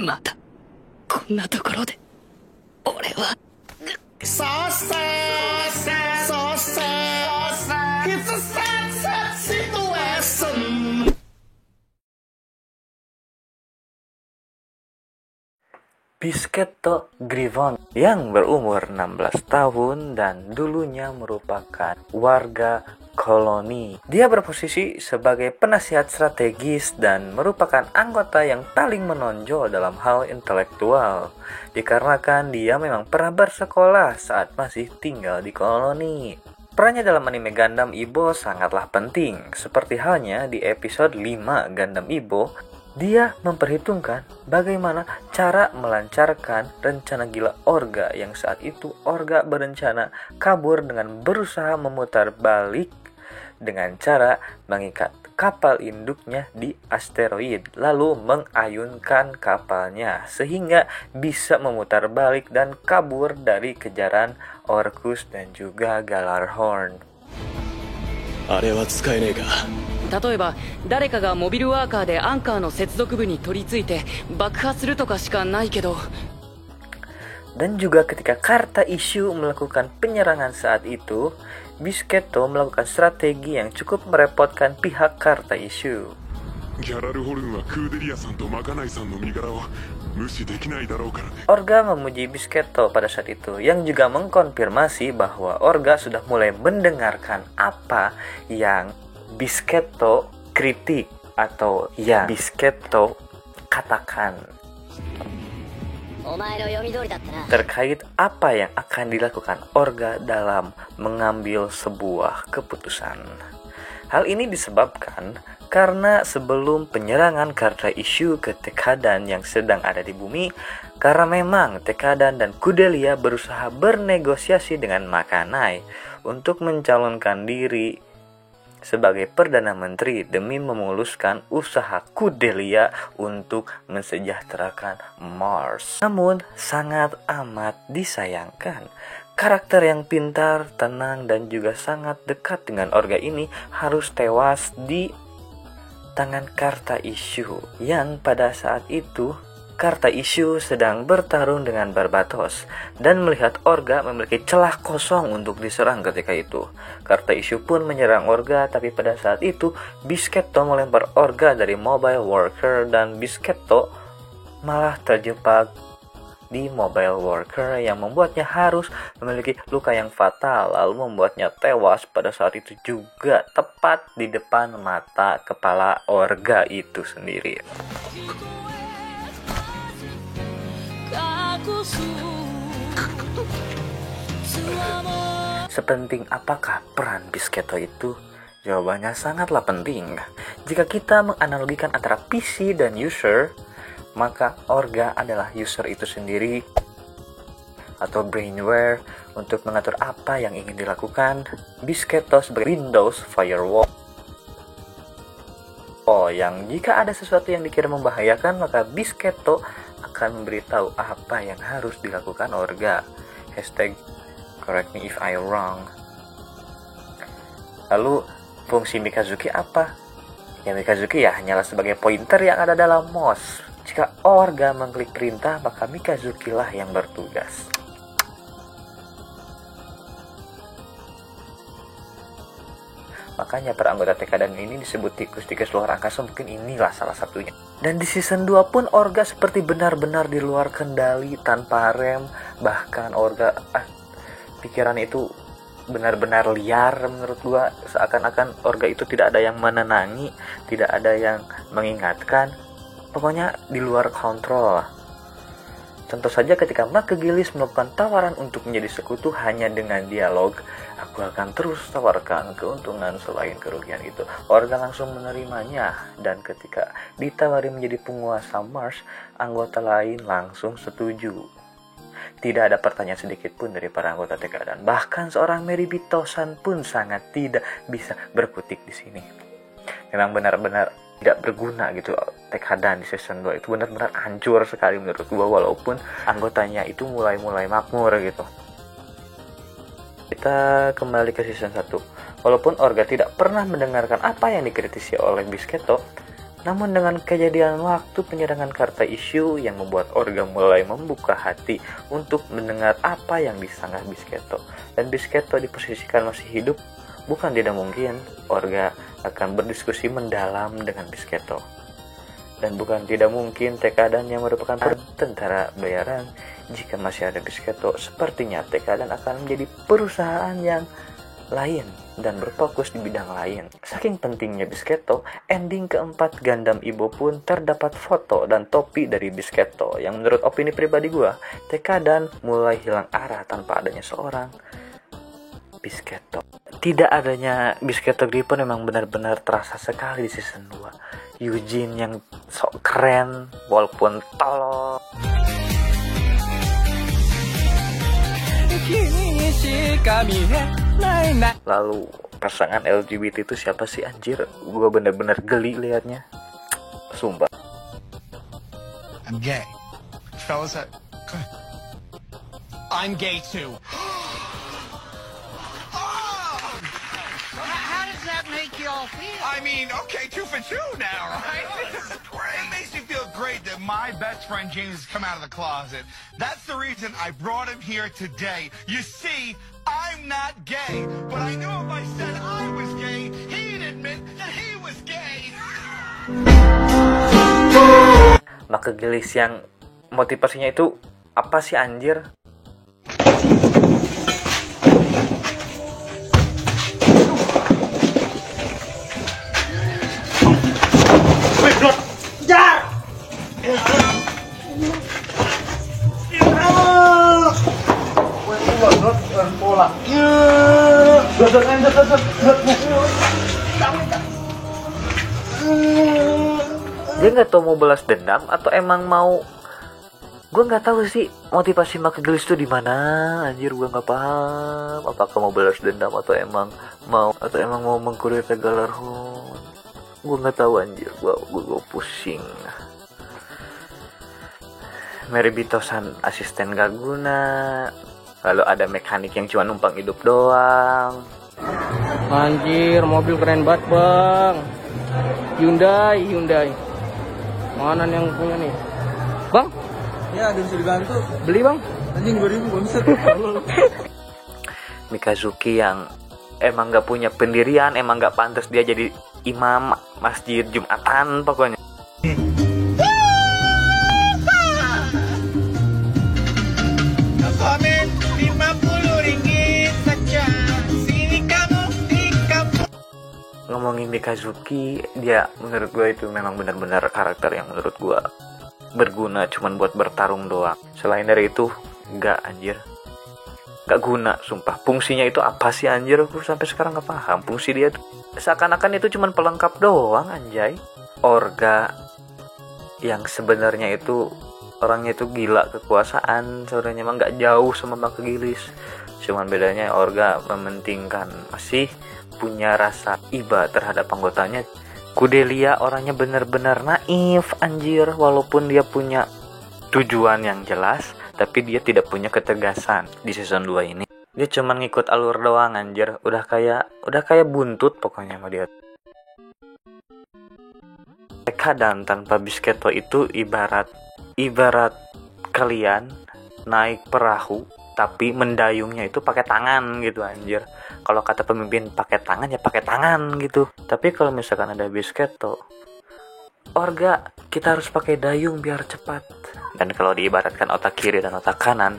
またこんなところで俺はIt's a sad, sad situation. Biscetto Grifon yang berumur 16 tahun dan dulunya merupakan warga koloni. Dia berposisi sebagai penasihat strategis dan merupakan anggota yang paling menonjol dalam hal intelektual, dikarenakan dia memang pernah bersekolah saat masih tinggal di koloni. Perannya dalam anime Gundam Ibo sangatlah penting, seperti halnya di episode 5 Gundam Ibo. Dia memperhitungkan bagaimana cara melancarkan rencana gila Orga yang saat itu Orga berencana kabur dengan berusaha memutar balik dengan cara mengikat kapal induknya di asteroid lalu mengayunkan kapalnya sehingga bisa memutar balik dan kabur dari kejaran Orcus dan juga Galarhorn. あれは使えねえか。例えば誰かがモビルワーカーでアンカーの接続部に取り付いて爆破するとかしかないけど。 Dan juga ketika Karta Issue melakukan penyerangan saat itu, Biscetto melakukan strategi yang cukup merepotkan pihak Karta Issue. ギャラルホルンはクーデリアさんとマカナイさんの身柄を無視できないだろうからね。 Orga memuji Biscetto pada saat itu, yang juga mengkonfirmasi bahwa Orga sudah mulai mendengarkan apa yang Biscetto kritik atau yang Biscetto katakan terkait apa yang akan dilakukan Orga dalam mengambil sebuah keputusan. Hal ini disebabkan karena sebelum penyerangan Karta Issue ke Tekadan yang sedang ada di bumi, karena memang Tekadan dan Kudelia berusaha bernegosiasi dengan Makanai untuk mencalonkan diri sebagai Perdana Menteri demi memuluskan usaha Kudelia untuk mensejahterakan Mars. Namun sangat amat disayangkan, karakter yang pintar, tenang, dan juga sangat dekat dengan Orga ini harus tewas di tangan Karta Issue, yang pada saat itu Karta Issue sedang bertarung dengan Barbatos dan melihat Orga memiliki celah kosong untuk diserang ketika itu. Karta Issue pun menyerang Orga, tapi pada saat itu Biscetto melempar Orga dari Mobile Worker dan Biscetto malah terjebak di Mobile Worker yang membuatnya harus memiliki luka yang fatal, lalu membuatnya tewas pada saat itu juga tepat di depan mata kepala Orga itu sendiri. Sepenting apakah peran Biscetto itu? Jawabannya sangatlah penting. Jika kita menganalogikan antara PC dan user, maka Orga adalah user itu sendiri atau brainware untuk mengatur apa yang ingin dilakukan. Biscetto sebagai Windows Firewall yang jika ada sesuatu yang dikira membahayakan, maka Biscetto akan memberitahu apa yang harus dilakukan Orga. #correct me if I wrong. Lalu fungsi Mikazuki apa? Ya, Mikazuki ya hanyalah sebagai pointer yang ada dalam mouse. Jika Orga mengklik perintah, maka Mikazuki lah yang bertugas. Makanya para anggota Tekadan ini disebut tikus-tikus luar angkasa, mungkin inilah salah satunya. Dan di season 2 pun Orga seperti benar-benar di luar kendali tanpa rem. Bahkan Orga pikiran itu benar-benar liar menurut gua. Seakan-akan Orga itu tidak ada yang menenangi, tidak ada yang mengingatkan. Pokoknya di luar kontrol. Contoh saja ketika Makegilis melakukan tawaran untuk menjadi sekutu hanya dengan dialog, aku akan terus tawarkan keuntungan selain kerugian itu. Orga langsung menerimanya, dan ketika ditawari menjadi penguasa Mars, anggota lain langsung setuju. Tidak ada pertanyaan sedikit pun dari para anggota Tekadan. Bahkan seorang Meribito-san pun sangat tidak bisa berkutik di sini. Memang benar-benar tidak berguna gitu Tekadan di season 2 itu benar-benar hancur sekali menurut gua, walaupun anggotanya itu mulai makmur gitu. Kita kembali ke season 1. Walaupun Orga tidak pernah mendengarkan apa yang dikritisi oleh Biscetto, Namun dengan kejadian waktu penyerangan Karta Issue yang membuat Orga mulai membuka hati untuk mendengar apa yang disanggah Bisketo, dan Bisketo diposisikan masih hidup, bukan tidak mungkin Orga akan berdiskusi mendalam dengan Bisketo. Dan bukan tidak mungkin Tekadan yang merupakan tentara bayaran, jika masih ada Bisketo, sepertinya Tekadan akan menjadi perusahaan yang lain dan berfokus di bidang lain. Saking pentingnya Bisketo, ending keempat Gundam Ibo pun terdapat foto dan topi dari Bisketo yang menurut opini pribadi gua, Tekadan mulai hilang arah tanpa adanya seorang Bisketo. Tidak adanya Bisketo Griffon memang benar-benar terasa sekali di season 2. Eugene yang sok keren walaupun tolol. Lalu pasangan LGBT itu siapa sih anjir? Gue bener-bener geli liatnya. Sumpah. I'm gay. Fellas, I'm gay too. How does that make you all feel? I mean, okay, 2 for 2 now, right? This is great. It makes me feel great that my best friend James has come out of the closet. That's the reason I brought him here today. You see, I'm not gay, but I knew if I said I was gay, he'd admit that he was gay. Maka gelis yang motivasinya itu apa sih anjir? Dia nggak tahu mau balas dendam atau emang mau, gue nggak tahu sih motivasi Makegelis itu di mana anjir. Gue nggak paham apakah mau balas dendam atau emang mau mengkurir Galarhon. Gue nggak tahu anjir. Gue pusing. Meribito-san asisten gak guna. Lalu ada mekanik yang cuma numpang hidup doang. Anjir, mobil keren banget bang. Hyundai. Mana nih yang punya nih? Bang? Ya, ada bisa dibantu. Beli bang? Anjing 2000 bangsat. Mikazuki yang emang gak punya pendirian, emang gak pantas dia jadi imam masjid Jumatan pokoknya. Komen 50 ringgit saja. Sini kamu di kampung. Ngomongin Mikazuki, dia menurut gue itu memang benar-benar karakter yang menurut gue berguna cuman buat bertarung doang. Selain dari itu, gak anjir. Gak guna, sumpah. Fungsinya itu apa sih anjir? Aku sampai sekarang gak paham. Fungsi dia tuh seakan-akan itu cuman pelengkap doang anjay. Orga yang sebenarnya itu orangnya itu gila kekuasaan, sebenarnya emang gak jauh sama Makegelis. Cuman bedanya Orga mementingkan, masih punya rasa iba terhadap anggotanya. Kudelia orangnya benar-benar naif anjir, walaupun dia punya tujuan yang jelas, tapi dia tidak punya ketegasan di season 2 ini. Dia cuma ngikut alur doang anjir, udah kayak buntut pokoknya sama dia. Tekadan tanpa Bisketo itu ibarat kalian naik perahu tapi mendayungnya itu pakai tangan gitu anjir. Kalau kata pemimpin pakai tangan ya pakai tangan gitu. Tapi kalau misalkan ada Bisketo, Orga kita harus pakai dayung biar cepat. Dan kalau diibaratkan otak kiri dan otak kanan,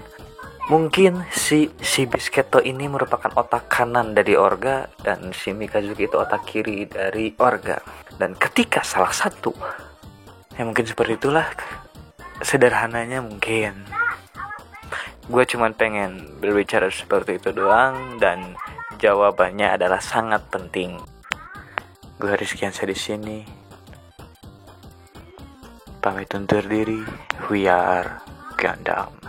mungkin si Bisketo ini merupakan otak kanan dari Orga dan si Mikazuki itu otak kiri dari Orga. Dan ketika salah satu, ya mungkin seperti itulah sederhananya mungkin. Gue cuman pengen berbicara seperti itu doang dan jawabannya adalah sangat penting. Gue Rizkiansyah di sini. Pamit undur diri. We are Gundam.